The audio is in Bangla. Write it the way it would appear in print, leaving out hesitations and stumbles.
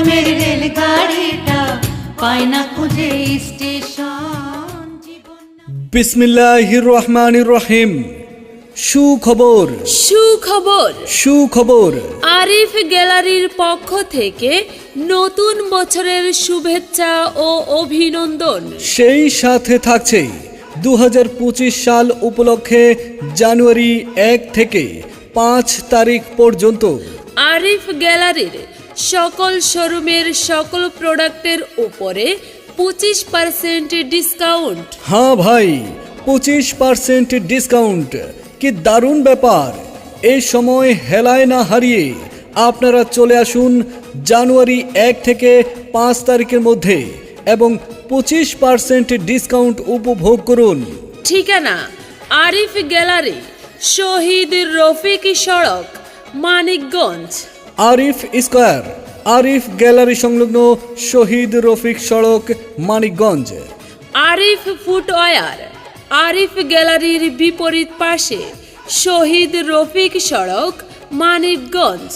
নামের রেলগাড়িটা পায় না খুঁজে স্টেশন। বিসমিল্লাহির রহমানির রহিম। সুখবর সুখবর। সুখবর। আরিফ গ্যালারির পক্ষ থেকে নতুন বছরের শুভেচ্ছা ও অভিনন্দন। সেই সাথে থাকছে 2025 সাল উপলক্ষে জানুয়ারি 1 থেকে 5 তারিখ পর্যন্ত আরিফ গ্যালারির সকল শোরুমের সকল প্রোডাক্টের উপরে 25% ডিসকাউন্ট। হ্যাঁ ভাই, 25% ডিসকাউন্ট। কি দারুণ ব্যাপার! এই সময় হেলায় না হারিয়ে আপনারা চলে আসুন জানুয়ারি 1 থেকে 5 তারিখের মধ্যে এবং 25% ডিসকাউন্ট উপভোগ করুন। ঠিকানা আরিফ গ্যালারি, শহীদ রফিক সড়ক, মানিকগঞ্জ। আরিফ স্কয়ার, আরিফ গ্যালারি সংলগ্ন শহীদ রফিক সড়ক, মানিকগঞ্জ। আরিফ ফুটওয়্যার, আরিফ গ্যালারির বিপরীত পাশে, শহীদ রফিক সড়ক, মানিকগঞ্জ।